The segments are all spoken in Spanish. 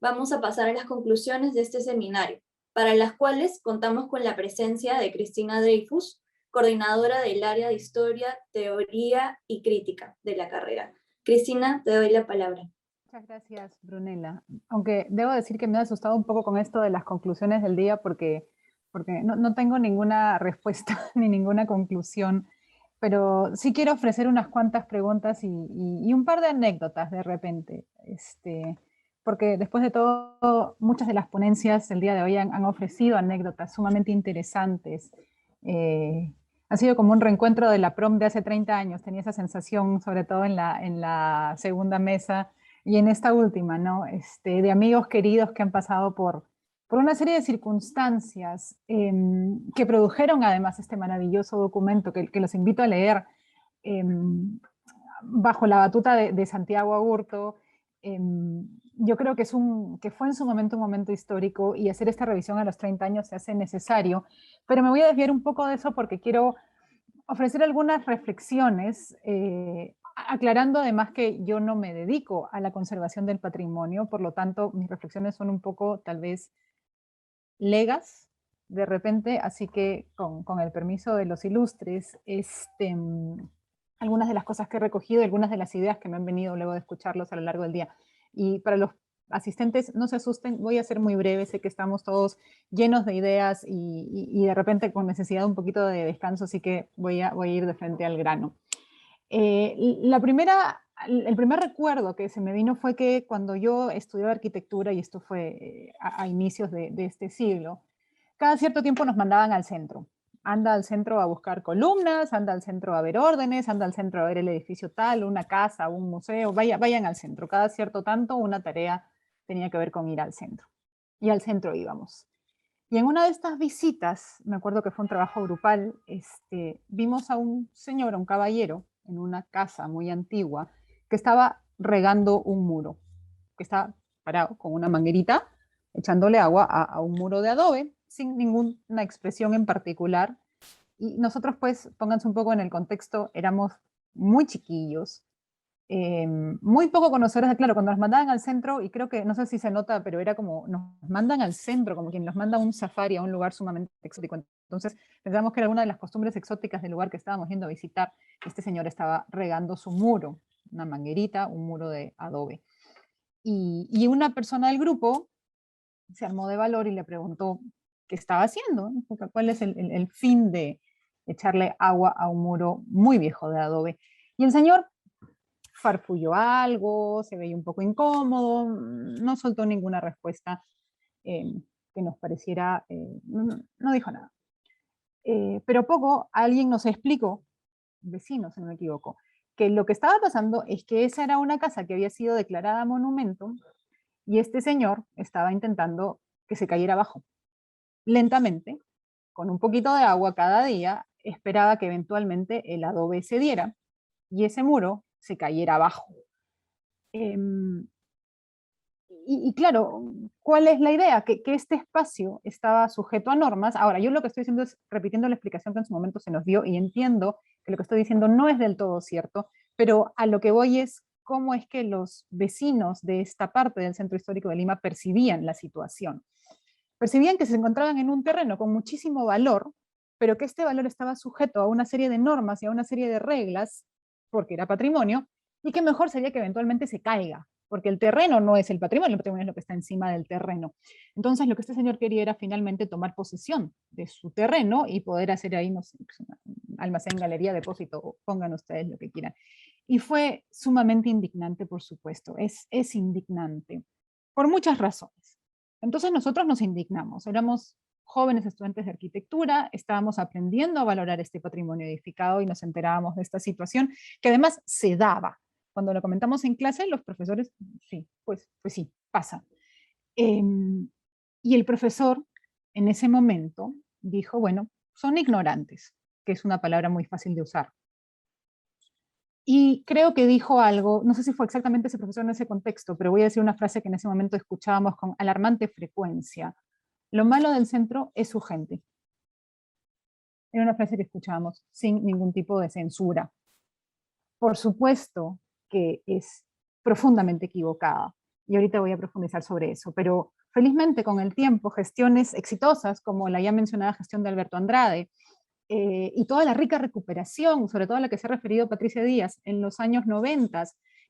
vamos a pasar a las conclusiones de este seminario, para las cuales contamos con la presencia de Cristina Dreyfus, coordinadora del área de Historia, Teoría y Crítica de la carrera. Cristina, te doy la palabra. Muchas gracias, Brunella. Aunque debo decir que me ha asustado un poco con esto de las conclusiones del día porque no tengo ninguna respuesta ni ninguna conclusión, pero sí quiero ofrecer unas cuantas preguntas y un par de anécdotas de repente. Porque después de todo, muchas de las ponencias del día de hoy han ofrecido anécdotas sumamente interesantes. Ha sido como un reencuentro de la prom de hace 30 años, tenía esa sensación, sobre todo en la segunda mesa, y en esta última, ¿no? De amigos queridos que han pasado por una serie de circunstancias que produjeron además este maravilloso documento que los invito a leer eh, bajo la batuta de Santiago Agurto. Yo creo que fue en su momento un momento histórico y hacer esta revisión a los 30 años se hace necesario, pero me voy a desviar un poco de eso porque quiero ofrecer algunas reflexiones, aclarando además que yo no me dedico a la conservación del patrimonio, por lo tanto mis reflexiones son un poco tal vez legas de repente, así que con el permiso de los ilustres, algunas de las cosas que he recogido, algunas de las ideas que me han venido luego de escucharlos a lo largo del día. Y para los asistentes, no se asusten, voy a ser muy breve, sé que estamos todos llenos de ideas y de repente con necesidad de un poquito de descanso, así que voy a ir de frente al grano. El primer recuerdo que se me vino fue que cuando yo estudiaba arquitectura, y esto fue a inicios de este siglo, cada cierto tiempo nos mandaban al centro. Anda al centro a buscar columnas, anda al centro a ver órdenes, anda al centro a ver el edificio tal, una casa, un museo, vayan al centro. Cada cierto tanto una tarea tenía que ver con ir al centro. Y al centro íbamos. Y en una de estas visitas, me acuerdo que fue un trabajo grupal, vimos a un señor, a un caballero, en una casa muy antigua, que estaba regando un muro, que estaba parado con una manguerita, echándole agua a un muro de adobe, sin ninguna expresión en particular. Y nosotros, pues, pónganse un poco en el contexto, éramos muy chiquillos, muy poco conocedores, claro, cuando nos mandaban al centro, y creo que, no sé si se nota, pero era como, nos mandan al centro, como quien nos manda a un safari, a un lugar sumamente exótico. Entonces pensamos que era una de las costumbres exóticas del lugar que estábamos yendo a visitar. Este señor estaba regando su muro, una manguerita, un muro de adobe. Y una persona del grupo se armó de valor y le preguntó qué estaba haciendo, ¿no? Cuál es el fin de echarle agua a un muro muy viejo de adobe. Y el señor farfulló algo, se veía un poco incómodo, no soltó ninguna respuesta que nos pareciera, no dijo nada. Pero poco alguien nos explicó, vecinos, si no me equivoco, que lo que estaba pasando es que esa era una casa que había sido declarada monumento y este señor estaba intentando que se cayera abajo. Lentamente, con un poquito de agua cada día, esperaba que eventualmente el adobe cediera y ese muro se cayera abajo. Y claro, ¿cuál es la idea? Que este espacio estaba sujeto a normas. Ahora, yo lo que estoy diciendo es repitiendo la explicación que en su momento se nos dio y entiendo que lo que estoy diciendo no es del todo cierto, pero a lo que voy es cómo es que los vecinos de esta parte del centro histórico de Lima percibían la situación. Percibían que se encontraban en un terreno con muchísimo valor, pero que este valor estaba sujeto a una serie de normas y a una serie de reglas, porque era patrimonio, y que mejor sería que eventualmente se caiga, porque el terreno no es el patrimonio es lo que está encima del terreno. Entonces lo que este señor quería era finalmente tomar posesión de su terreno y poder hacer ahí, no sé, almacén, galería, depósito, pongan ustedes lo que quieran. Y fue sumamente indignante, por supuesto, es indignante, por muchas razones. Entonces nosotros nos indignamos, éramos jóvenes estudiantes de arquitectura, estábamos aprendiendo a valorar este patrimonio edificado y nos enterábamos de esta situación que además se daba. Cuando lo comentamos en clase, los profesores, sí, pues sí, pasa. Y el profesor en ese momento dijo, bueno, son ignorantes, que es una palabra muy fácil de usar. Y creo que dijo algo, no sé si fue exactamente ese profesor en ese contexto, pero voy a decir una frase que en ese momento escuchábamos con alarmante frecuencia. Lo malo del centro es su gente. Era una frase que escuchábamos sin ningún tipo de censura. Por supuesto que es profundamente equivocada. y ahorita voy a profundizar sobre eso, pero felizmente con el tiempo, gestiones exitosas, como la ya mencionada gestión de Alberto Andrade, y toda la rica recuperación, sobre todo a la que se ha referido Patricia Díaz, en los años 90,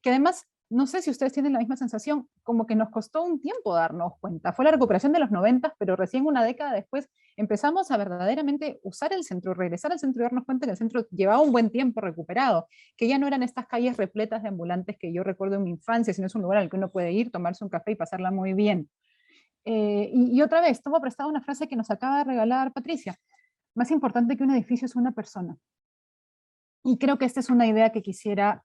que además, no sé si ustedes tienen la misma sensación, como que nos costó un tiempo darnos cuenta. Fue la recuperación de los 90, pero recién una década después empezamos a verdaderamente usar el centro, regresar al centro y darnos cuenta que el centro llevaba un buen tiempo recuperado, que ya no eran estas calles repletas de ambulantes que yo recuerdo en mi infancia, sino es un lugar al que uno puede ir, tomarse un café y pasarla muy bien. Y otra vez, tomo prestado una frase que nos acaba de regalar Patricia: más importante que un edificio es una persona. Y creo que esta es una idea que quisiera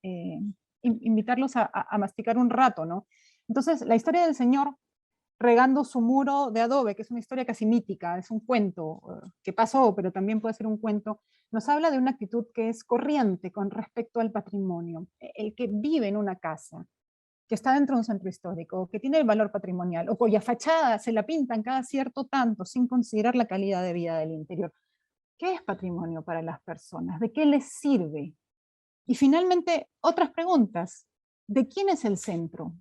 invitarlos a masticar un rato, ¿no? Entonces, la historia del Señor regando su muro de adobe, que es una historia casi mítica, es un cuento que pasó, pero también puede ser un cuento, nos habla de una actitud que es corriente con respecto al patrimonio. El que vive en una casa, que está dentro de un centro histórico, que tiene el valor patrimonial, o cuya fachada se la pintan cada cierto tanto, sin considerar la calidad de vida del interior. ¿Qué es patrimonio para las personas? ¿De qué les sirve? Y finalmente, otras preguntas. ¿De quién es el centro?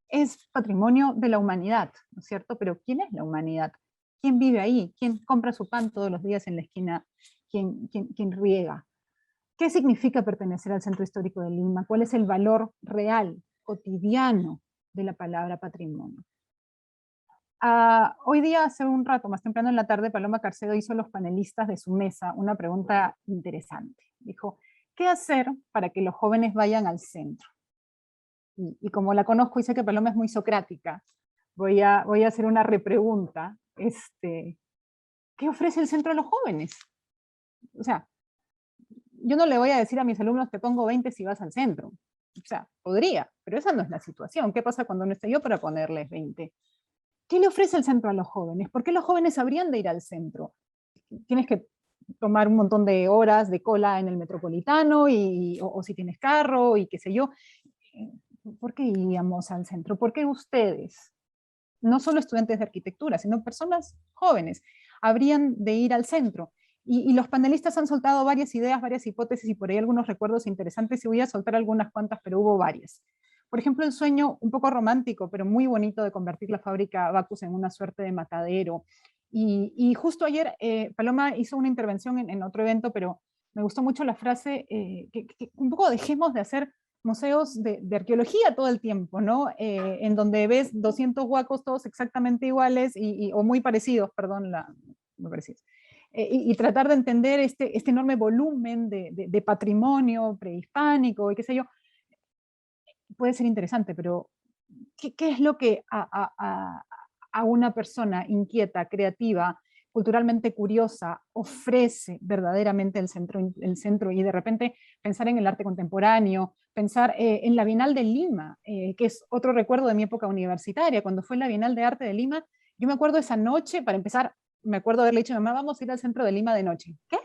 Es patrimonio de la humanidad, ¿no es cierto? Pero ¿quién es la humanidad? ¿Quién vive ahí? ¿Quién compra su pan todos los días en la esquina? ¿Quién riega? ¿Qué significa pertenecer al centro histórico de Lima? ¿Cuál es el valor real, cotidiano de la palabra patrimonio? Hoy día, hace un rato, más temprano en la tarde, Paloma Carcedo hizo a los panelistas de su mesa una pregunta interesante. Dijo, ¿qué hacer para que los jóvenes vayan al centro? Y como la conozco y sé que Paloma es muy socrática, voy a hacer una repregunta. ¿Qué ofrece el centro a los jóvenes? O sea, yo no le voy a decir a mis alumnos te pongo 20 si vas al centro. O sea, podría, pero esa no es la situación. ¿Qué pasa cuando no esté yo para ponerles 20? ¿Qué le ofrece el centro a los jóvenes? ¿Por qué los jóvenes habrían de ir al centro? Tienes que tomar un montón de horas de cola en el metropolitano, o si tienes carro, y qué sé yo. ¿Por qué iríamos al centro? ¿Por qué ustedes, no solo estudiantes de arquitectura, sino personas jóvenes, habrían de ir al centro? Y los panelistas han soltado varias ideas, varias hipótesis, y por ahí algunos recuerdos interesantes, y voy a soltar algunas cuantas, pero hubo varias. Por ejemplo, el sueño un poco romántico, pero muy bonito, de convertir la fábrica Bacus en una suerte de matadero. Y justo ayer Paloma hizo una intervención en otro evento, pero me gustó mucho la frase, que un poco dejemos de hacer museos de arqueología todo el tiempo, ¿no? En donde ves 200 huacos todos exactamente iguales, o muy parecidos, perdón, muy parecidos. Y tratar de entender este enorme volumen de patrimonio prehispánico y qué sé yo, puede ser interesante, pero ¿qué es lo que a una persona inquieta, creativa, culturalmente curiosa, ofrece verdaderamente el centro? Y de repente pensar en el arte contemporáneo, pensar en la Bienal de Lima, que es otro recuerdo de mi época universitaria. Cuando fue la Bienal de Arte de Lima, yo me acuerdo esa noche, para empezar, me acuerdo haberle dicho a mi mamá, vamos a ir al centro de Lima de noche. ¿Qué?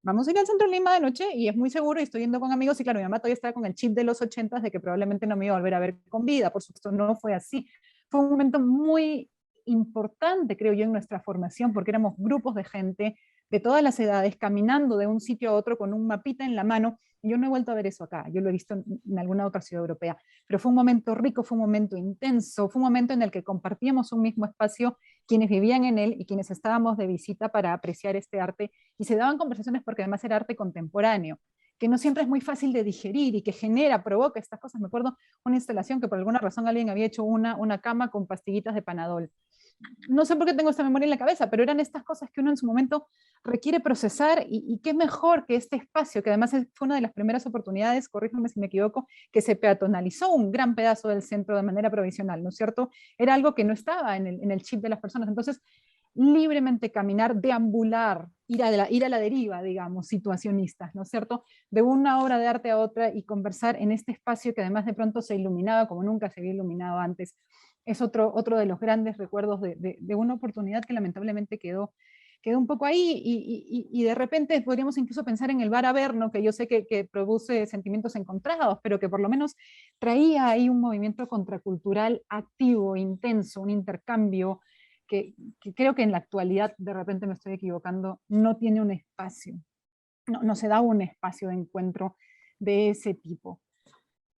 Vamos a ir al centro de Lima de noche, y es muy seguro, y estoy yendo con amigos, y claro, mi mamá todavía estaba con el chip de los 80 de que probablemente no me iba a volver a ver con vida. Por supuesto, no fue así. Fue un momento muy importante, creo yo, en nuestra formación, porque éramos grupos de gente de todas las edades, caminando de un sitio a otro con un mapita en la mano, y yo no he vuelto a ver eso acá, yo lo he visto en alguna otra ciudad europea, pero fue un momento rico, fue un momento intenso, fue un momento en el que compartíamos un mismo espacio, quienes vivían en él y quienes estábamos de visita para apreciar este arte, y se daban conversaciones porque además era arte contemporáneo, que no siempre es muy fácil de digerir y que provoca estas cosas. Me acuerdo una instalación que por alguna razón alguien había hecho una cama con pastillitas de Panadol. No sé por qué tengo esta memoria en la cabeza, pero eran estas cosas que uno en su momento requiere procesar, y qué mejor que este espacio, que además fue una de las primeras oportunidades, corrígeme si me equivoco, que se peatonalizó un gran pedazo del centro de manera provisional, ¿no es cierto? Era algo que no estaba en el chip de las personas. Entonces, libremente caminar, deambular, ir a la deriva, digamos, situacionistas, ¿no es cierto? De una obra de arte a otra, y conversar en este espacio que además de pronto se iluminaba como nunca se había iluminado antes. Es otro de los grandes recuerdos de una oportunidad que lamentablemente quedó un poco ahí, y de repente podríamos incluso pensar en el Bar Averno, que yo sé que produce sentimientos encontrados, pero que por lo menos traía ahí un movimiento contracultural activo, intenso, un intercambio que creo que en la actualidad, de repente me estoy equivocando, no tiene un espacio, no se da un espacio de encuentro de ese tipo.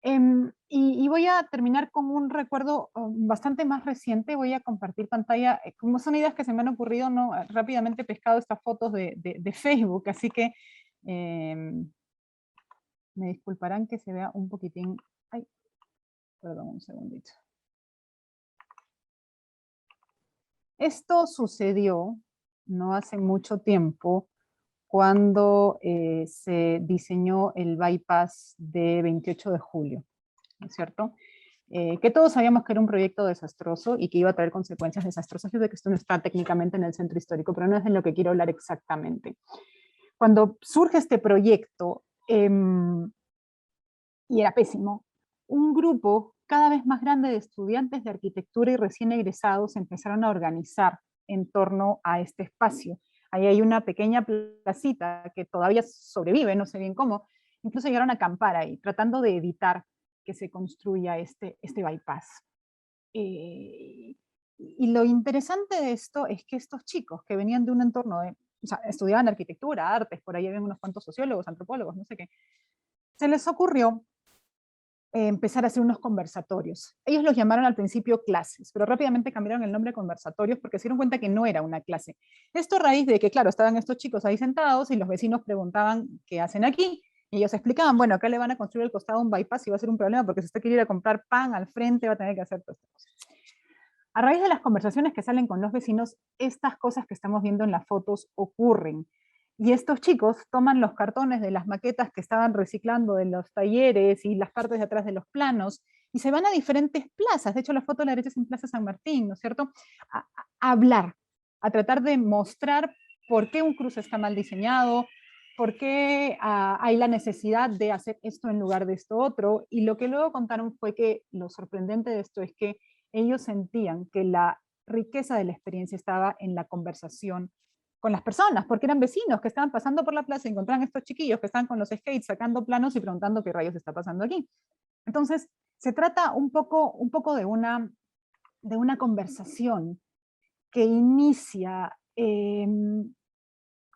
Y voy a terminar con un recuerdo bastante más reciente. Voy a compartir pantalla. Como son ideas que se me han ocurrido, no, rápidamente he pescado estas fotos de Facebook, así que me disculparán que se vea un poquitín. Ay, perdón, un segundito. Esto sucedió no hace mucho tiempo cuando se diseñó el bypass de 28 de julio, ¿no es cierto? Que todos sabíamos que era un proyecto desastroso y que iba a traer consecuencias desastrosas. Yo sé que esto no está técnicamente en el centro histórico, pero no es de lo que quiero hablar exactamente. Cuando surge este proyecto, y era pésimo, un grupo cada vez más grande de estudiantes de arquitectura y recién egresados empezaron a organizar en torno a este espacio. Ahí hay una pequeña placita que todavía sobrevive, no sé bien cómo, incluso llegaron a acampar ahí, tratando de evitar que se construya este bypass. Y lo interesante de esto es que estos chicos que venían de un entorno de, o sea, estudiaban arquitectura, artes, por ahí habían unos cuantos sociólogos, antropólogos, no sé qué, se les ocurrió empezar a hacer unos conversatorios. Ellos los llamaron al principio clases, pero rápidamente cambiaron el nombre a conversatorios porque se dieron cuenta que no era una clase. Esto a raíz de que, claro, estaban estos chicos ahí sentados y los vecinos preguntaban qué hacen aquí, y ellos explicaban, bueno, acá le van a construir al costado un bypass y va a ser un problema porque si usted quiere ir a comprar pan al frente va a tener que hacer todo esto. A raíz de las conversaciones que salen con los vecinos, estas cosas que estamos viendo en las fotos ocurren. Y estos chicos toman los cartones de las maquetas que estaban reciclando de los talleres y las partes de atrás de los planos y se van a diferentes plazas. De hecho, la foto de la derecha es en Plaza San Martín, ¿no es cierto? A hablar, a tratar de mostrar por qué un cruce está mal diseñado, por qué hay la necesidad de hacer esto en lugar de esto otro. Y lo que luego contaron fue que lo sorprendente de esto es que ellos sentían que la riqueza de la experiencia estaba en la conversación con las personas, porque eran vecinos que estaban pasando por la plaza y encontraban a estos chiquillos que estaban con los skates sacando planos y preguntando qué rayos está pasando aquí. Entonces, se trata un poco de una conversación que inicia, que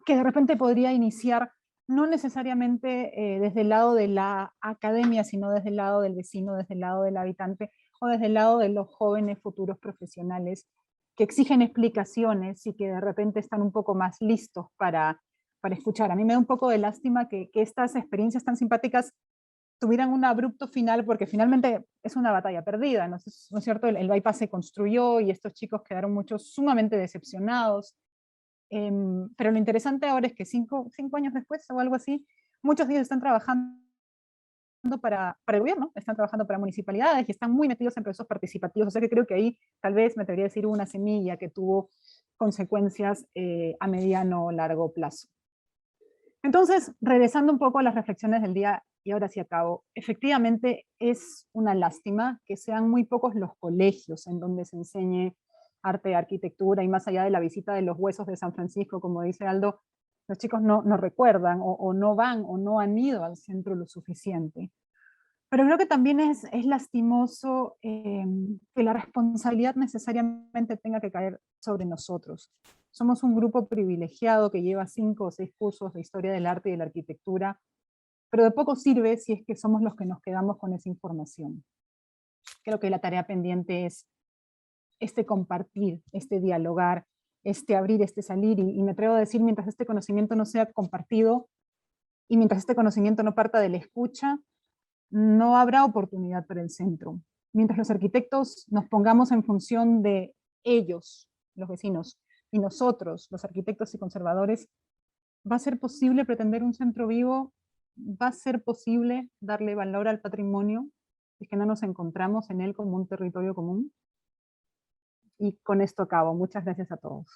de repente podría iniciar no necesariamente desde el lado de la academia, sino desde el lado del vecino, desde el lado del habitante o desde el lado de los jóvenes futuros profesionales que exigen explicaciones y que de repente están un poco más listos para escuchar. A mí me da un poco de lástima que estas experiencias tan simpáticas tuvieran un abrupto final, porque finalmente es una batalla perdida, ¿no es cierto? El bypass se construyó y estos chicos quedaron muchos sumamente decepcionados. Pero lo interesante ahora es que cinco años después o algo así, muchos de ellos están trabajando para el gobierno, están trabajando para municipalidades y están muy metidos en procesos participativos. O sea que creo que ahí tal vez me atrevería a decir una semilla que tuvo consecuencias a mediano o largo plazo. Entonces, regresando un poco a las reflexiones del día, y ahora sí acabo, efectivamente es una lástima que sean muy pocos los colegios en donde se enseñe arte, arquitectura, y más allá de la visita de los huesos de San Francisco, como dice Aldo, los chicos no recuerdan o no van o no han ido al centro lo suficiente. Pero creo que también es lastimoso que la responsabilidad necesariamente tenga que caer sobre nosotros. Somos un grupo privilegiado que lleva 5 o 6 cursos de historia del arte y de la arquitectura, pero de poco sirve si es que somos los que nos quedamos con esa información. Creo que la tarea pendiente es este compartir, este dialogar, este abrir, este salir, y me atrevo a decir, mientras este conocimiento no sea compartido y mientras este conocimiento no parta de la escucha, no habrá oportunidad para el centro. Mientras los arquitectos nos pongamos en función de ellos, los vecinos, y nosotros, los arquitectos y conservadores, va a ser posible pretender un centro vivo, va a ser posible darle valor al patrimonio, es que no nos encontramos en él como un territorio común. Y con esto acabo. Muchas gracias a todos.